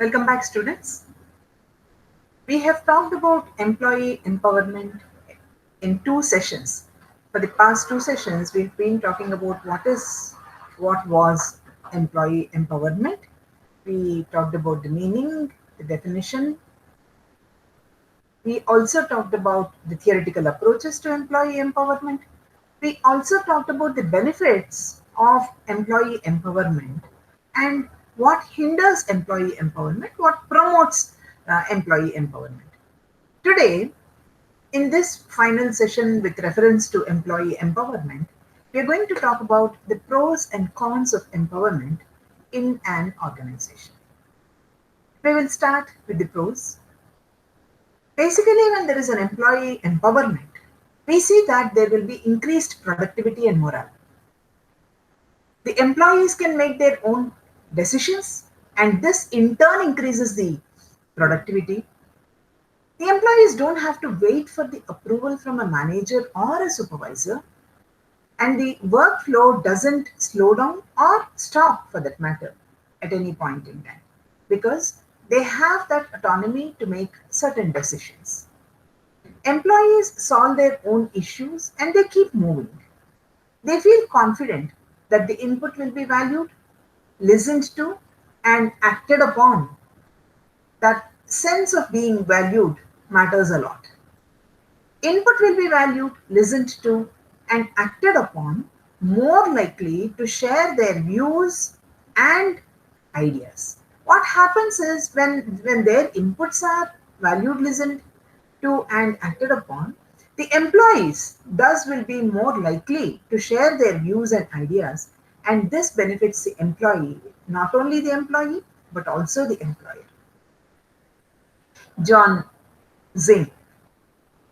Welcome back, students. We have talked about employee empowerment in two sessions. For the past two sessions, we've been talking about what was employee empowerment. We talked about the meaning, the definition. We also talked about the theoretical approaches to employee empowerment. We also talked about the benefits of employee empowerment and what hinders employee empowerment, what promotes employee empowerment. Today, in this final session with reference to employee empowerment, we are going to talk about the pros and cons of empowerment in an organization. We will start with the pros. Basically, when there is an employee empowerment, we see that there will be increased productivity and morale. The employees can make their own decisions, and this in turn increases the productivity. The employees don't have to wait for the approval from a manager or a supervisor, and the workflow doesn't slow down or stop for that matter at any point in time because they have that autonomy to make certain decisions. Employees solve their own issues and they keep moving. They feel confident that the input will be valued, listened to, and acted upon. That sense of being valued matters a lot. Input will be valued, listened to, and acted upon, more likely to share their views and ideas. What happens is when their inputs are valued, listened to, and acted upon, the employees thus will be more likely to share their views and ideas, and this benefits the employee, not only the employee, but also the employer. John Zing,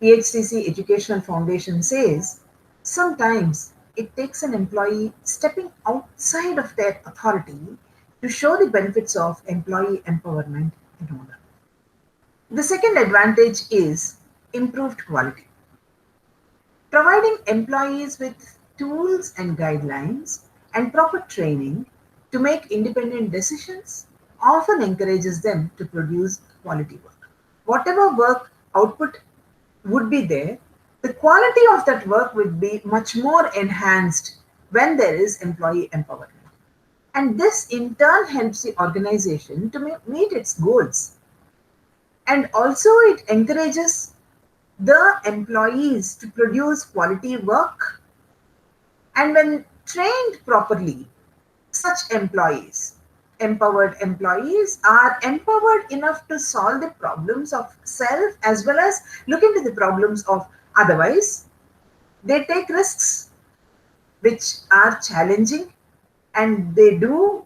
PHCC Educational Foundation says, sometimes it takes an employee stepping outside of their authority to show the benefits of employee empowerment in order. The second advantage is improved quality. Providing employees with tools and guidelines and proper training to make independent decisions often encourages them to produce quality work. Whatever work output would be there, the quality of that work would be much more enhanced when there is employee empowerment. And this in turn helps the organization to meet its goals. And also it encourages the employees to produce quality work. And when trained properly, such employees, empowered employees, are empowered enough to solve the problems of self as well as look into the problems of otherwise. They take risks which are challenging and they do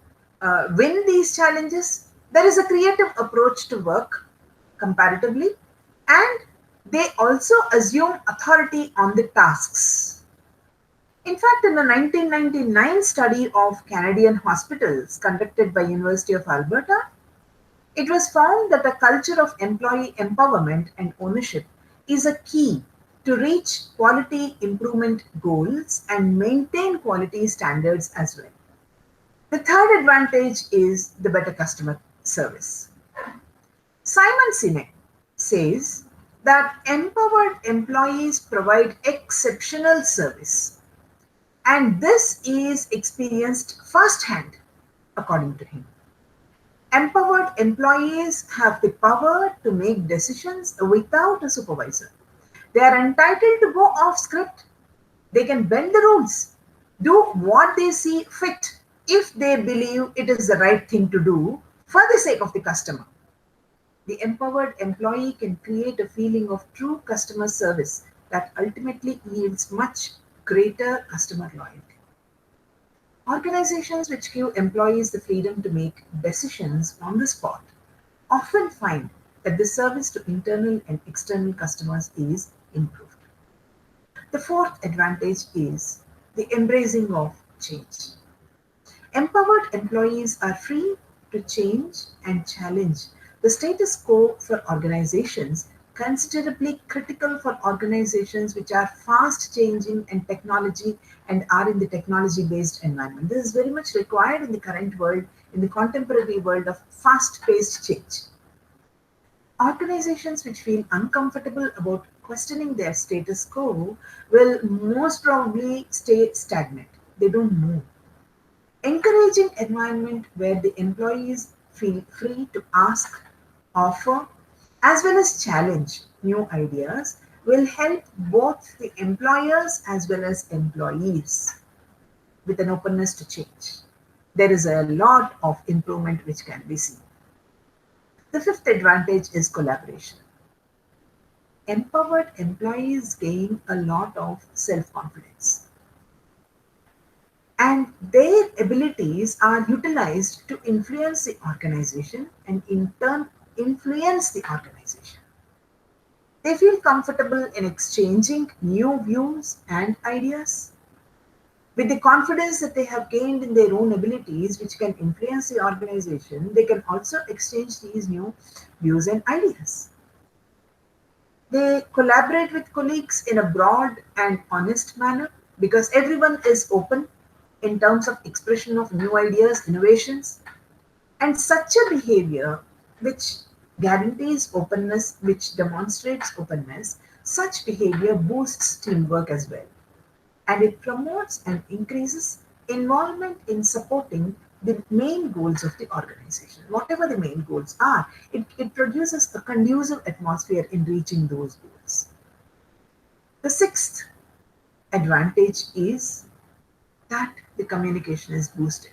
win these challenges. There is a creative approach to work comparatively, and they also assume authority on the tasks. In fact, in a 1999 study of Canadian hospitals conducted by University of Alberta, it was found that a culture of employee empowerment and ownership is a key to reach quality improvement goals and maintain quality standards as well. The third advantage is the better customer service. Simon Sinek says that empowered employees provide exceptional service, and this is experienced firsthand, according to him. Empowered employees have the power to make decisions without a supervisor. They are entitled to go off script. They can bend the rules, do what they see fit if they believe it is the right thing to do for the sake of the customer. The empowered employee can create a feeling of true customer service that ultimately yields much greater customer loyalty. Organizations which give employees the freedom to make decisions on the spot often find that the service to internal and external customers is improved. The fourth advantage is the embracing of change. Empowered employees are free to change and challenge the status quo for organizations, considerably critical for organizations which are fast changing and are in the technology based environment. This is very much required in the current world in the contemporary world of fast paced change. Organizations which feel uncomfortable about questioning their status quo will most probably stay stagnant. They don't move. Encouraging environment where the employees feel free to ask, offer, as well as challenge new ideas will help both the employers as well as employees with an openness to change. There is a lot of improvement which can be seen. The fifth advantage is collaboration. Empowered employees gain a lot of self confidence, and their abilities are utilized to influence the organization and in turn influence the organization. They feel comfortable in exchanging new views and ideas. With the confidence that they have gained in their own abilities, which can influence the organization, they can also exchange these new views and ideas. They collaborate with colleagues in a broad and honest manner because everyone is open in terms of expression of new ideas, innovations, and such a behavior which guarantees openness, which demonstrates openness, such behavior boosts teamwork as well. And it promotes and increases involvement in supporting the main goals of the organization. Whatever the main goals are, it produces a conducive atmosphere in reaching those goals. The sixth advantage is that the communication is boosted.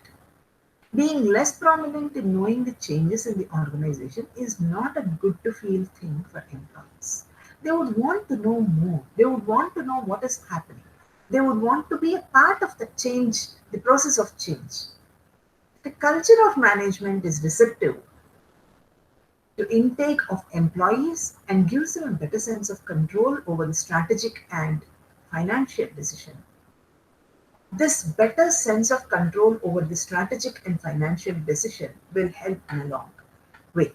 Being less prominent in knowing the changes in the organization is not a good to feel thing for employees. They would want to know more. They would want to know what is happening. They would want to be a part of the change, the process of change. The culture of management is receptive to intake of employees and gives them a better sense of control over the strategic and financial decision. This better sense of control over the strategic and financial decision will help in a long way.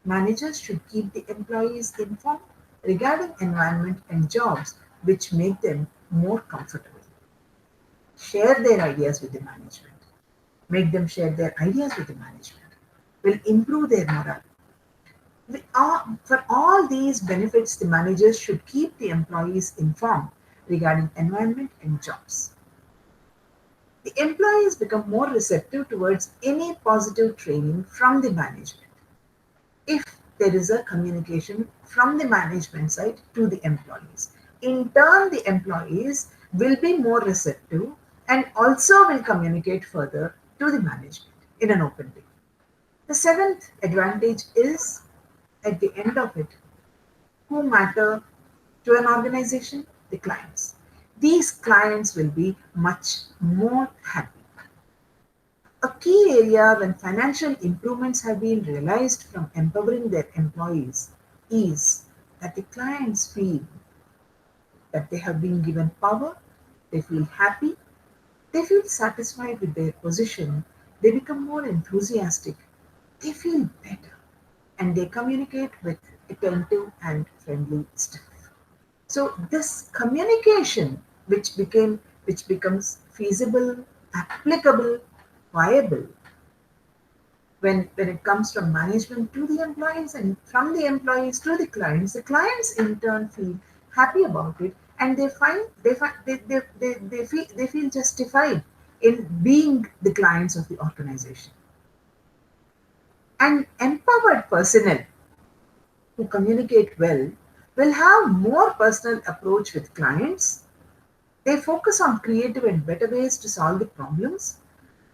Managers should keep the employees informed regarding environment and jobs which make them more comfortable. Share their ideas with the management. Make them share their ideas with the management. Will improve their morale. For all these benefits, the managers should keep the employees informed regarding environment and jobs. The employees become more receptive towards any positive training from the management if there is a communication from the management side to the employees. In turn, the employees will be more receptive and also will communicate further to the management in an open way. The seventh advantage is, at the end of it, who matter to an organization? The clients. These clients will be much more happy. A key area when financial improvements have been realized from empowering their employees is that the clients feel that they have been given power, they feel happy, they feel satisfied with their position, they become more enthusiastic, they feel better, and they communicate with attentive and friendly staff. So this communication which becomes feasible, applicable, viable when it comes from management to the employees and from the employees to the clients in turn feel happy about it, and they feel justified in being the clients of the organization. And empowered personnel who communicate well will have more personal approach with clients. They focus on creative and better ways to solve the problems.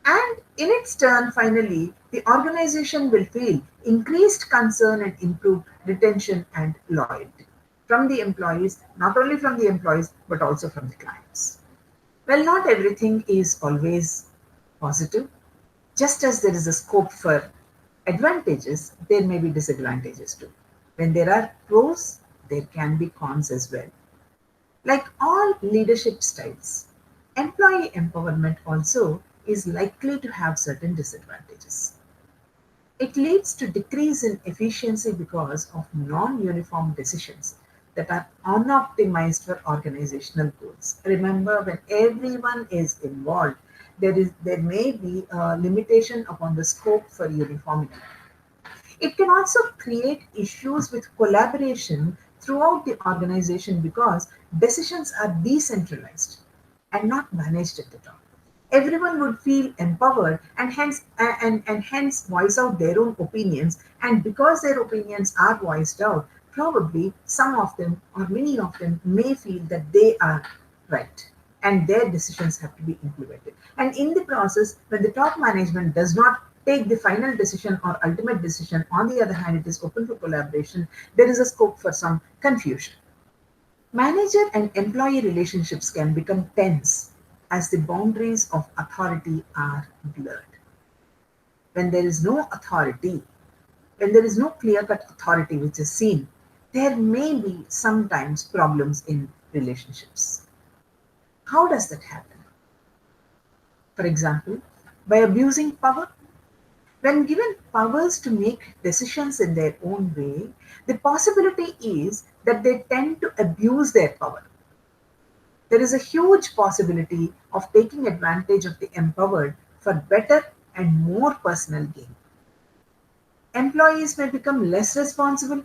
And in its turn, finally, the organization will feel increased concern and improved retention and loyalty from the employees, not only from the employees, but also from the clients. Well, not everything is always positive. Just as there is a scope for advantages, there may be disadvantages too. When there are pros, there can be cons as well. Like all leadership styles, employee empowerment also is likely to have certain disadvantages. It leads to decrease in efficiency because of non-uniform decisions that are unoptimized for organizational goals. Remember, when everyone is involved, there may be a limitation upon the scope for uniformity. It can also create issues with collaboration throughout the organization because decisions are decentralized and not managed at the top. Everyone would feel empowered and hence voice out their own opinions. And because their opinions are voiced out, probably some of them or many of them may feel that they are right and their decisions have to be implemented. And in the process, when the top management does not take the final decision or ultimate decision, on the other hand, it is open for collaboration, there is a scope for some confusion. Manager and employee relationships can become tense as the boundaries of authority are blurred. When there is no authority, when there is no clear cut authority which is seen, there may be sometimes problems in relationships. How does that happen? For example, by abusing power. When given powers to make decisions in their own way, the possibility is that they tend to abuse their power. There is a huge possibility of taking advantage of the empowered for better and more personal gain. Employees may become less responsible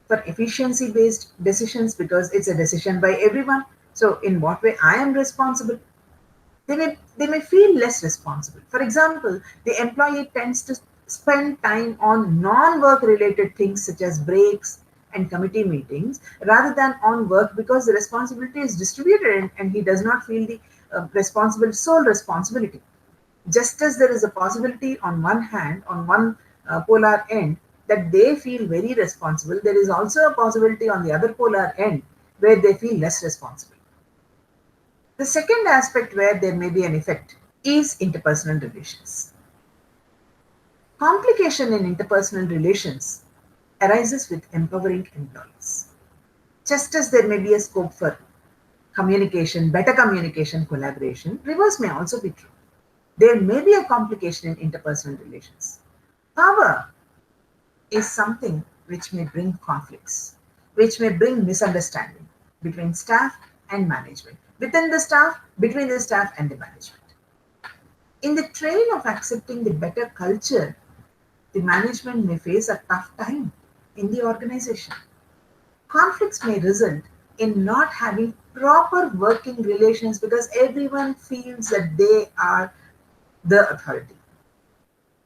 for efficiency based decisions because it's a decision by everyone. So, in what way I am responsible? They may feel less responsible. For example, the employee tends to spend time on non-work related things such as breaks and committee meetings rather than on work because the responsibility is distributed and he does not feel the sole responsibility. Just as there is a possibility on one hand, on one polar end, that they feel very responsible, there is also a possibility on the other polar end where they feel less responsible. The second aspect where there may be an effect is interpersonal relations. Complication in interpersonal relations arises with empowering employees. Just as there may be a scope for communication, better communication, collaboration, reverse may also be true. There may be a complication in interpersonal relations. Power is something which may bring conflicts, which may bring misunderstanding between staff and management, within the staff, between the staff and the management. In the train of accepting the better culture, the management may face a tough time in the organization. Conflicts may result in not having proper working relations because everyone feels that they are the authority.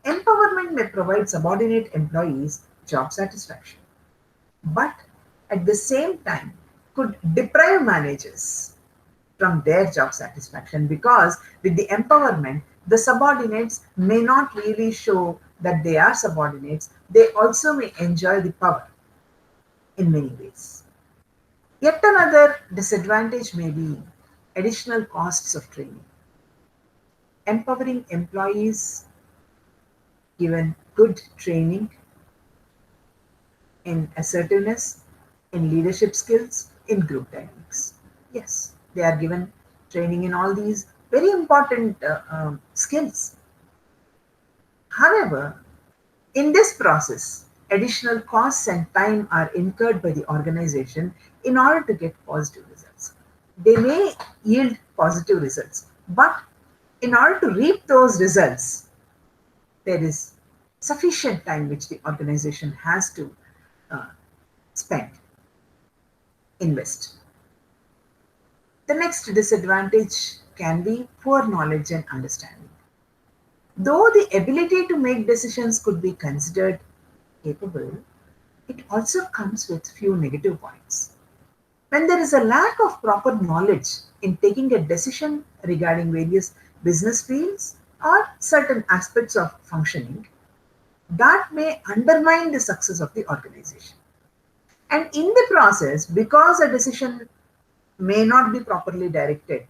Empowerment may provide subordinate employees job satisfaction, but at the same time could deprive managers from their job satisfaction because with the empowerment, the subordinates may not really show that they are subordinates, they also may enjoy the power in many ways. Yet another disadvantage may be additional costs of training. Empowering employees given good training in assertiveness, in leadership skills, in group dynamics. Yes, they are given training in all these very important skills. However, in this process, additional costs and time are incurred by the organization in order to get positive results. They may yield positive results, but in order to reap those results, there is sufficient time which the organization has to uh, spend, invest. The next disadvantage can be poor knowledge and understanding. Though the ability to make decisions could be considered capable, it also comes with few negative points. When there is a lack of proper knowledge in taking a decision regarding various business fields or certain aspects of functioning, that may undermine the success of the organization. And in the process, because a decision may not be properly directed,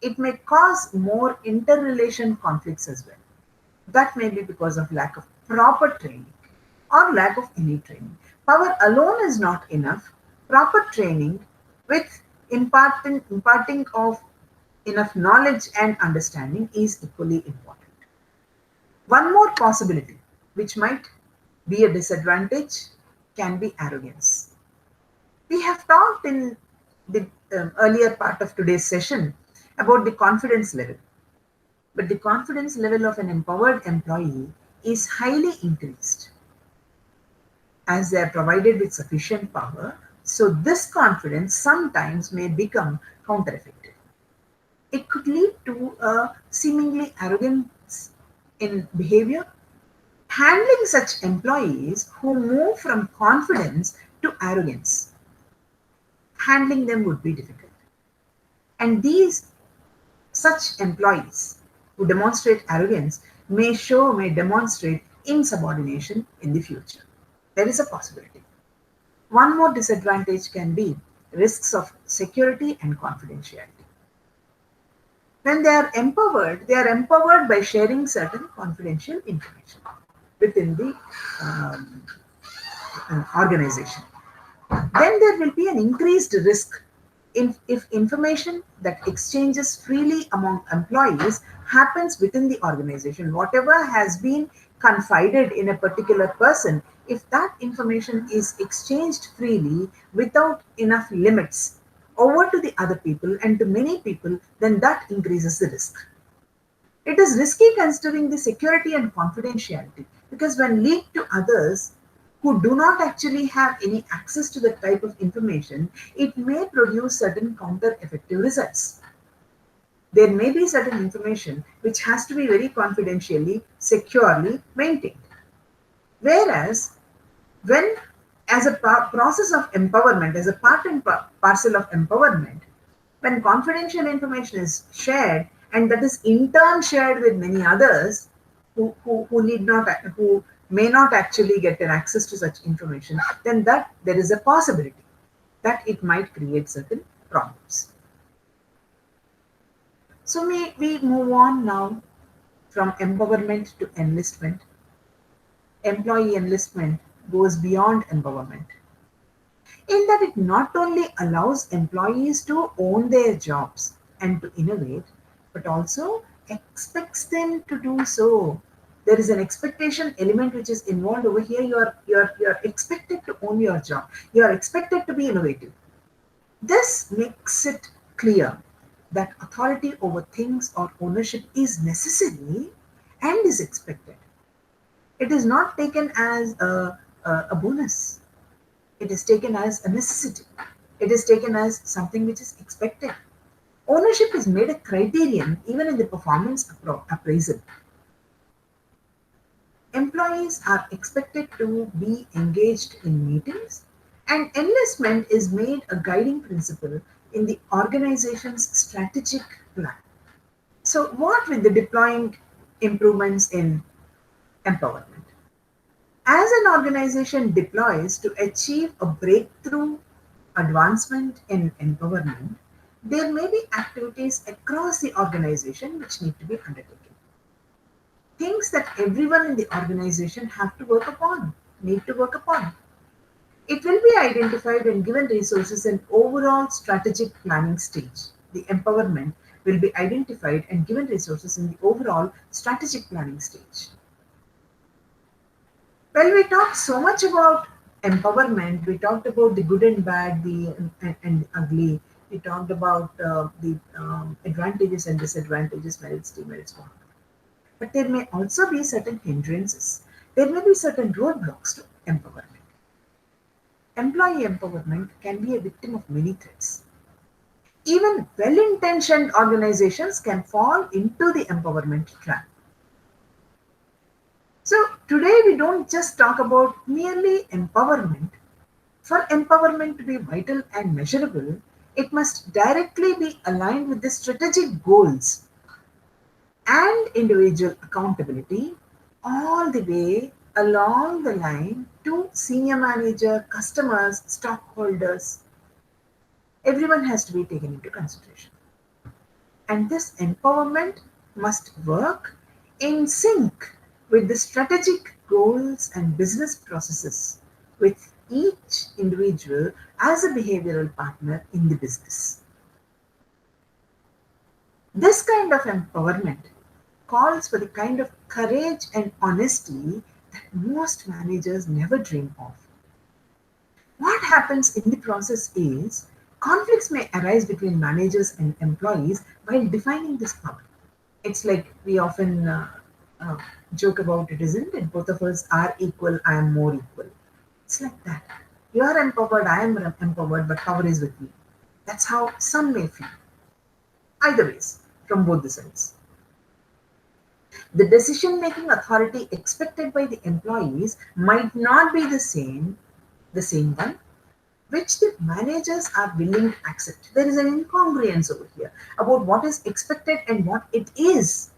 it may cause more interrelation conflicts as well. That may be because of lack of proper training or lack of any training. Power alone is not enough. Proper training with imparting of enough knowledge and understanding is equally important. One more possibility, which might be a disadvantage, can be arrogance. We have talked in the earlier part of today's session about the confidence level. but the confidence level of an empowered employee is highly increased as they are provided with sufficient power. So, this confidence sometimes may become counter effective. It could lead to a seemingly arrogance in behavior. Handling such employees who move from confidence to arrogance, handling them would be difficult. And these such employees who demonstrate arrogance may demonstrate insubordination in the future. There is a possibility. One more disadvantage can be risks of security and confidentiality. When they are empowered by sharing certain confidential information within the um, organization. Then there will be an increased risk if information that exchanges freely among employees happens within the organization. Whatever has been confided in a particular person, if that information is exchanged freely without enough limits over to the other people and to many people, then that increases the risk. It is risky considering the security and confidentiality because when leaked to others who do not actually have any access to that type of information, it may produce certain counter effective results. There may be certain information which has to be very confidentially, securely maintained. Whereas, when as a process of empowerment, as a part and parcel of empowerment, when confidential information is shared and that is in turn shared with many others who need not who may not actually get an access to such information, then that there is a possibility that it might create certain problems. So may we move on now from empowerment to enlistment. Employee enlistment goes beyond empowerment in that it not only allows employees to own their jobs and to innovate, but also expects them to do so. There is an expectation element which is involved over here. You're expected to own your job. You are expected to be innovative. This makes it clear that authority over things or ownership is necessary and is expected. It is not taken as a bonus. It is taken as a necessity. It is taken as something which is expected. Ownership is made a criterion even in the performance appraisal. Employees are expected to be engaged in meetings, and enlistment is made a guiding principle in the organization's strategic plan. So, what with the deploying improvements in empowerment? As an organization deploys to achieve a breakthrough advancement in empowerment, there may be activities across the organization which need to be undertaken. Things that everyone in the organization need to work upon. It will be identified and given resources in overall strategic planning stage. The empowerment will be identified and given resources in the overall strategic planning stage. Well, we talked so much about empowerment. We talked about the good and bad, the and ugly. We talked about the advantages and disadvantages, merits, demerits, whatnot. But there may also be certain hindrances. There may be certain roadblocks to empowerment. Employee empowerment can be a victim of many threats. Even well-intentioned organizations can fall into the empowerment trap. So today we don't just talk about merely empowerment. For empowerment to be vital and measurable, it must directly be aligned with the strategic goals and individual accountability all the way along the line to senior manager, customers, stockholders. Everyone has to be taken into consideration. And this empowerment must work in sync with the strategic goals and business processes with each individual as a behavioral partner in the business. This kind of empowerment calls for the kind of courage and honesty that most managers never dream of. What happens in the process is conflicts may arise between managers and employees while defining this power. It's like we often uh, joke about it, isn't it? Both of us are equal, I am more equal. It's like that. You are empowered, I am empowered, but power is with me. That's how some may feel. Either ways, from both the sides. The decision making authority expected by the employees might not be the same one which the managers are willing to accept. There is an incongruence over here about what is expected and what it is.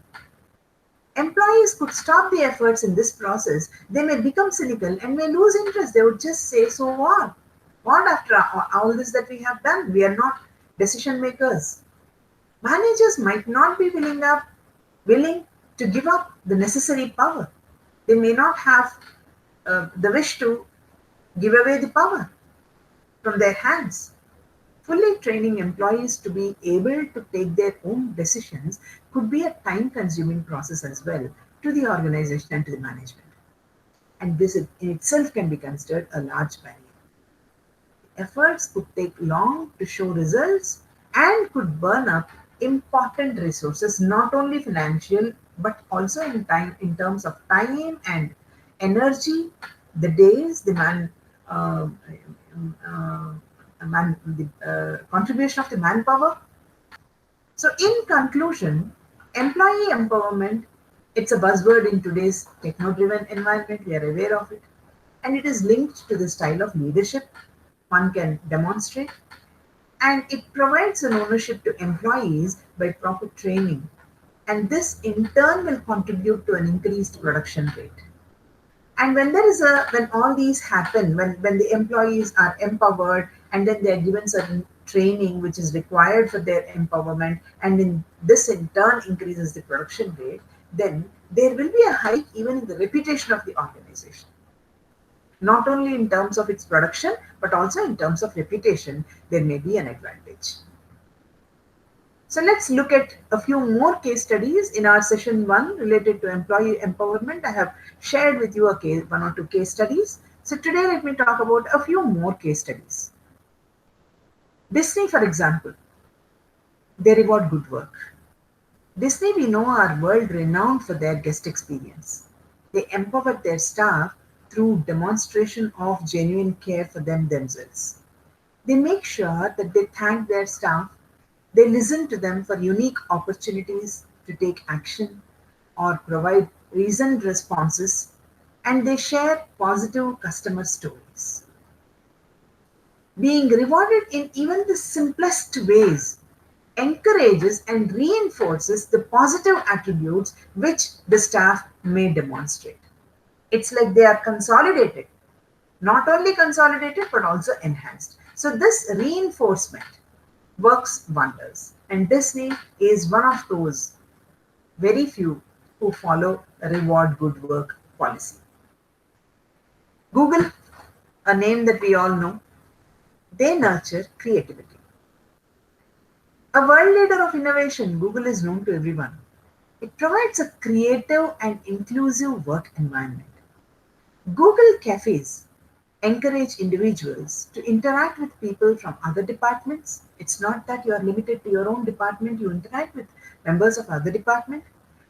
Employees could stop the efforts in this process. They may become cynical and may lose interest. They would just say, so what? What after all this that we have done? We are not decision makers. Managers might not be willing to give up the necessary power. They may not have the wish to give away the power from their hands. Fully training employees to be able to take their own decisions could be a time consuming process as well to the organization and to the management. And this in itself can be considered a large barrier. Efforts could take long to show results and could burn up important resources, not only financial but also in time, in terms of time and energy, the days, uh, uh, the contribution of the manpower. So, in conclusion, employee empowerment, it's a buzzword in today's techno-driven environment. We are aware of it, and it is linked to the style of leadership one can demonstrate, and it provides an ownership to employees by proper training, and this in turn will contribute to an increased production rate. And when all these happen, when the employees are empowered and then they are given certain training which is required for their empowerment, and in this in turn increases the production rate, then there will be a hike even in the reputation of the organization, not only in terms of its production but also in terms of reputation. There may be an advantage. So let's look at a few more case studies in our session 1 related to employee empowerment. I have shared with you one or two case studies. So today let me talk about a few more case studies. Disney, for example, they reward good work. Disney, we know, are world renowned for their guest experience. They empower their staff through demonstration of genuine care for themselves. They make sure that they thank their staff, they listen to them for unique opportunities to take action or provide reasoned responses, and they share positive customer stories. Being rewarded in even the simplest ways encourages and reinforces the positive attributes which the staff may demonstrate. It's like they are consolidated, not only consolidated but also enhanced. So, this reinforcement works wonders, and Disney is one of those very few who follow a reward good work policy. Google, a name that we all know, they nurture creativity. A world leader of innovation, Google is known to everyone. It provides a creative and inclusive work environment. Google cafes encourage individuals to interact with people from other departments. It's not that you are limited to your own department, you interact with members of other department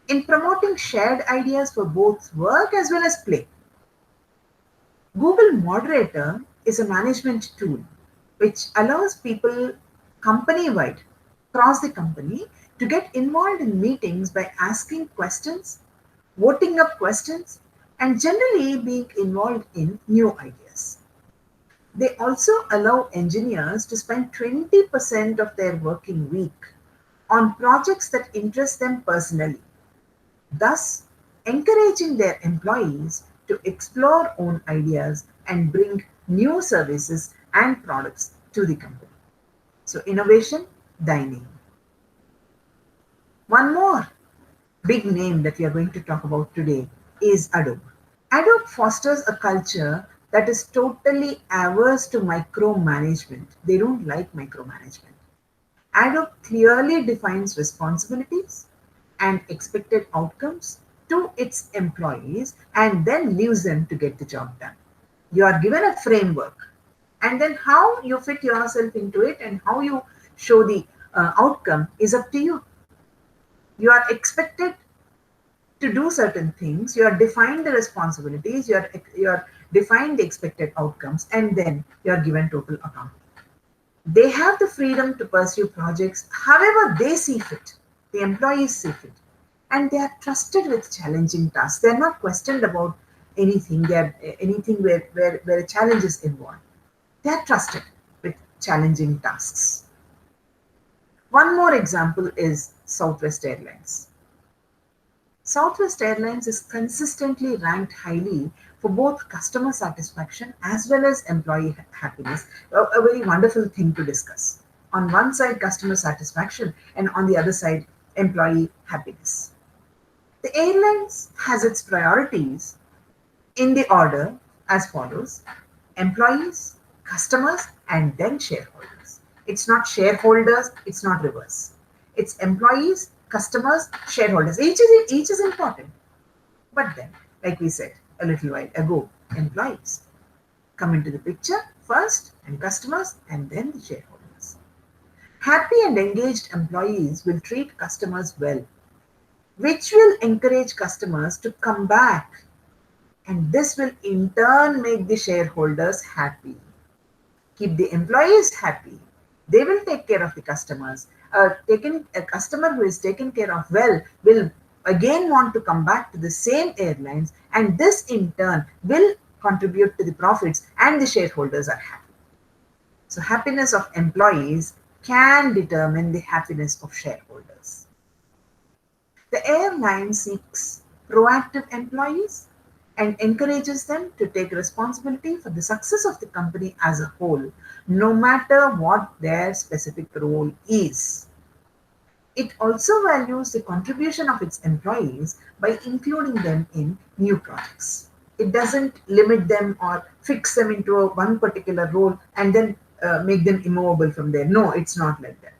in promoting shared ideas for both work as well as play. Google Moderator is a management tool which allows people company wide, across the company, to get involved in meetings by asking questions, voting up questions, and generally being involved in new ideas. They also allow engineers to spend 20% of their working week on projects that interest them personally, thus encouraging their employees to explore own ideas and bring new services and products to the company. So, innovation, dining. One more big name that we are going to talk about today is Adobe. Adobe fosters a culture that is totally averse to micromanagement. They don't like micromanagement. Adobe clearly defines responsibilities and expected outcomes to its employees and then leaves them to get the job done. You are given a framework, and then how you fit yourself into it and how you show the outcome is up to you. You are expected to do certain things, you are defined the responsibilities, you are defined the expected outcomes, and then you are given total accountability. They have the freedom to pursue projects however they see fit, the employees see fit, and they are trusted with challenging tasks. They are not questioned about anything. They are anything where a challenge is involved. They are trusted with challenging tasks. One more example is Southwest Airlines. Southwest Airlines is consistently ranked highly for both customer satisfaction as well as employee happiness. A very wonderful thing to discuss. On one side, customer satisfaction, and on the other side, employee happiness. The airlines has its priorities in the order as follows: employees, customers, and then shareholders. It's not shareholders, it's not reverse. It's employees, customers, shareholders. Each is important. But then, like we said a little while ago, employees come into the picture first, and customers, and then the shareholders. Happy and engaged employees will treat customers well, which will encourage customers to come back, and this will in turn make the shareholders happy. Keep the employees happy, they will take care of the customers. A customer who is taken care of well will again want to come back to the same airlines, and this in turn will contribute to the profits, and the shareholders are happy. So, happiness of employees can determine the happiness of shareholders. The airline seeks proactive employees and encourages them to take responsibility for the success of the company as a whole, no matter what their specific role is. It also values the contribution of its employees by including them in new projects. It doesn't limit them or fix them into one particular role and then make them immovable from there. No, it's not like that.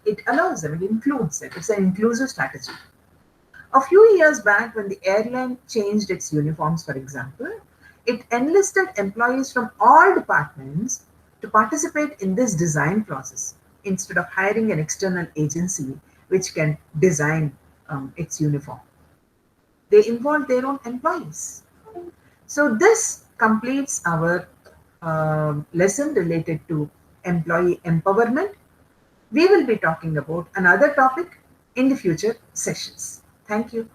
It allows them, it includes them. It's an inclusive strategy. A few years back, when the airline changed its uniforms, for example, it enlisted employees from all departments to participate in this design process instead of hiring an external agency which can design its uniform. They involved their own employees. So, this completes our lesson related to employee empowerment. We will be talking about another topic in the future sessions. Thank you.